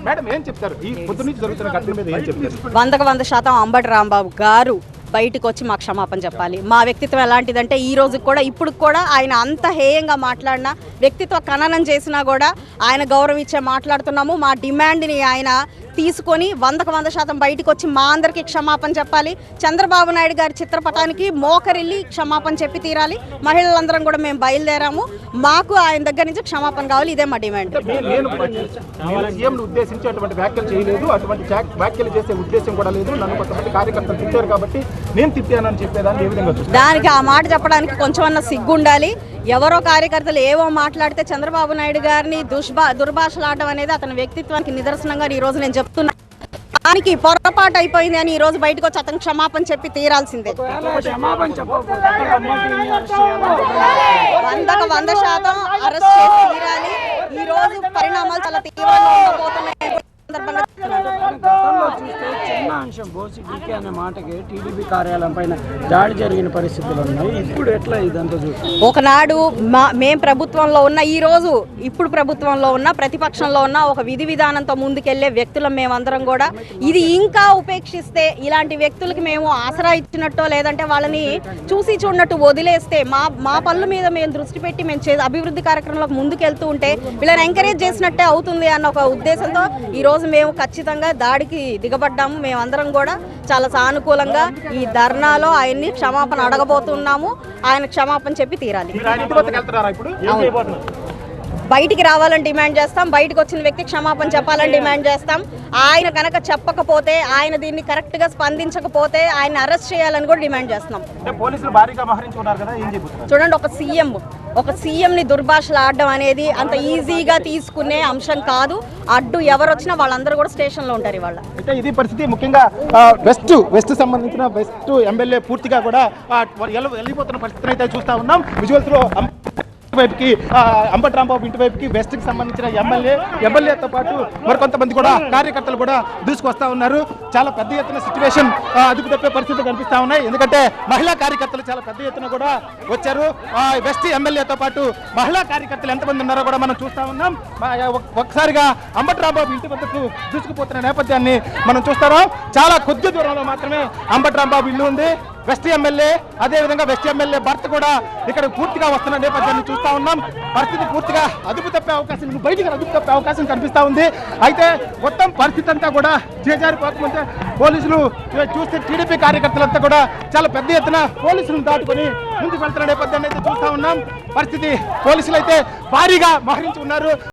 Madam ఏం చెప్తారు ఈ పొద్దు నుంచి జరుగుతున్న ఘటన మీద ఏం చెప్తారు? 100% అంబటి రాంబాబు గారు బయటకు వచ్చి మాకు క్షమాపణ చెప్పాలి. మా వ్యక్తిత్వం ఎలాంటిదంటే ఈ రోజు కూడా ఇప్పుడు కూడా ఆయన అంత హేయంగా మాట్లాడినా, వ్యక్తిత్వ ఖననం చేసినా కూడా ఆయన గౌరవించే మాట్లాడుతున్నాము. మా డిమాండ్ని ఆయన తీసుకొని 100% బయటకు వచ్చి మా అందరికీ క్షమాపణ చెప్పాలి. చంద్రబాబు నాయుడు గారి చిత్రపటానికి మోకరిల్లి క్షమాపణ చెప్పి తీరాలి. మహిళలందరం కూడా మేము బయలుదేరాము. మాకు ఆయన దగ్గర నుంచి క్షమాపణ కావాలి. ఇదే మా డిమాండ్. ఉద్దేశించి అటువంటి వ్యాఖ్యలు చేయలేదు, అటువంటి వ్యాఖ్యలు చేసే ఉద్దేశం కూడా లేదు. నన్ను కొంతమంది కార్యకర్తలు తిట్టారు కాబట్టి నేను తిట్టానని చెప్పేదాన్ని ఏ విధంగా చూస్తారు? దానికి ఆ మాట చెప్పడానికి కొంచెమన్నా సిగ్గుండాలి. ఎవరో కార్యకర్తలు ఏవో మాట్లాడితే చంద్రబాబు నాయుడు గారిని దుర్భాషలాడడం అనేది అతని వ్యక్తిత్వానికి నిదర్శనంగా ఈ రోజు నేను చెప్తున్నా. దానికి పొరపాటు అయిపోయింది అని ఈ రోజు బయటకు వచ్చి అతను క్షమాపణ చెప్పి తీరాల్సిందే. 100% అరెస్ట్ చేసి తీరాలి. ఈ రోజు పరిణామాలు చాలా తీవ్రంగా ఉండబోతున్నాయి. చిన్న అంశం బోసి డీకే అనే మాటకి టీడీపీ కార్యాలయం పైన దాడి జరిగిన పరిస్థితులు ఉన్నాయి. ఇప్పుడు ఎట్లా ఇదంతా చూసి ఒకనాడు మేం ప్రభుత్వంలో ఉన్న, ఈ రోజు ఇప్పుడు ప్రభుత్వంలో ఉన్న, ప్రతిపక్షంలో ఉన్న ఒక విధి విధానంతో ముందుకెళ్లే వ్యక్తులం మేమందరం కూడా. ఇది ఇంకా ఉపేక్షిస్తే, ఇలాంటి వ్యక్తులకి మేము ఆసరా ఇచ్చినట్టో లేదంటే వాళ్ళని చూసి చూడనట్టు వదిలేస్తే, మా పనుల మీద మేము దృష్టి పెట్టి మేము అభివృద్ధి కార్యక్రమంలోకి ముందుకెళ్తూ ఉంటే వీళ్ళని ఎంకరేజ్ చేసినట్టే అవుతుంది అన్న ఒక ఉద్దేశంతో ఈ రోజు మేము ఖచ్చితంగా దాడికి దిగబడ్డాము. మేమందరం కూడా చాలా సానుకూలంగా ఈ ధర్నాలో ఆయన్ని క్షమాపణ అడగబోతున్నాము. ఆయన క్షమాపణ చెప్పి తీరాలి. బయటికి రావాలని డిమాండ్ చేస్తాం. బయటకు వచ్చిన వ్యక్తి క్షమాపణ చెప్పాలని డిమాండ్ చేస్తాం. ఆయన కనుక చెప్పకపోతే, ఆయన దీన్ని కరెక్ట్ గా స్పందించకపోతే ఆయన అరెస్ట్ చేయాలని కూడా డిమాండ్ చేస్తున్నాం. చూడండి, ఒక సీఎం ని దుర్భాషలు ఆడడం అనేది అంత ఈజీగా తీసుకునే అంశం కాదు. అడ్డు ఎవరు వచ్చినా వాళ్ళందరూ కూడా స్టేషన్ లో ఉంటారు ఇవాళ. అంటే ఇది పరిస్థితి. ముఖ్యంగా వెస్ట్ సంబంధించిన వెస్ట్ ఎమ్మెల్యే పూర్తిగా కూడా వెళ్ళిపోతున్న పరిస్థితిని అయితే చూస్తా ఉన్నాం. విజువల్స్ లో వైపుకి అంబటి రాంబాబు ఇంటి వైపుకి వెస్ట్ కి సంబంధించిన ఎమ్మెల్యేతో పాటు మరికొంతమంది కూడా కార్యకర్తలు కూడా దూసుకొస్తా ఉన్నారు. చాలా పెద్ద ఎత్తున సిచ్యువేషన్ అదుపు తప్పే పరిస్థితులు కనిపిస్తా ఉన్నాయి. ఎందుకంటే మహిళా కార్యకర్తలు చాలా పెద్ద ఎత్తున కూడా వచ్చారు. వెస్ట్ ఎమ్మెల్యేతో పాటు మహిళా కార్యకర్తలు ఎంతమంది ఉన్నారో కూడా మనం చూస్తా ఉన్నాం. ఒక్కసారిగా అంబటి రాంబాబు ఇంటి వద్దకు దూసుకుపోతున్న నేపథ్యాన్ని మనం చూస్తాం. చాలా కొద్ది దూరంలో మాత్రమే అంబటి రాంబాబు ఇల్లు ఉంది. వెస్ట్ ఎమ్మెల్యే, అదేవిధంగా వెస్ట్ ఎమ్మెల్యే భర్త కూడా ఇక్కడ పూర్తిగా వస్తున్న నేపథ్యాన్ని చూస్తా ఉన్నాం. పరిస్థితి పూర్తిగా అదుపు తప్పే అవకాశం కనిపిస్తా ఉంది. అయితే మొత్తం పరిస్థితి అంతా కూడా చేజారిపోతుంటే పోలీసులు చూస్తే టీడీపీ కార్యకర్తలంతా కూడా చాలా పెద్ద ఎత్తున పోలీసులను దాటుకొని ముందుకు వెళ్తున్న నేపథ్యాన్ని అయితే చూస్తా ఉన్నాం. పరిస్థితి పోలీసులు అయితే భారీగా మోహరించి ఉన్నారు.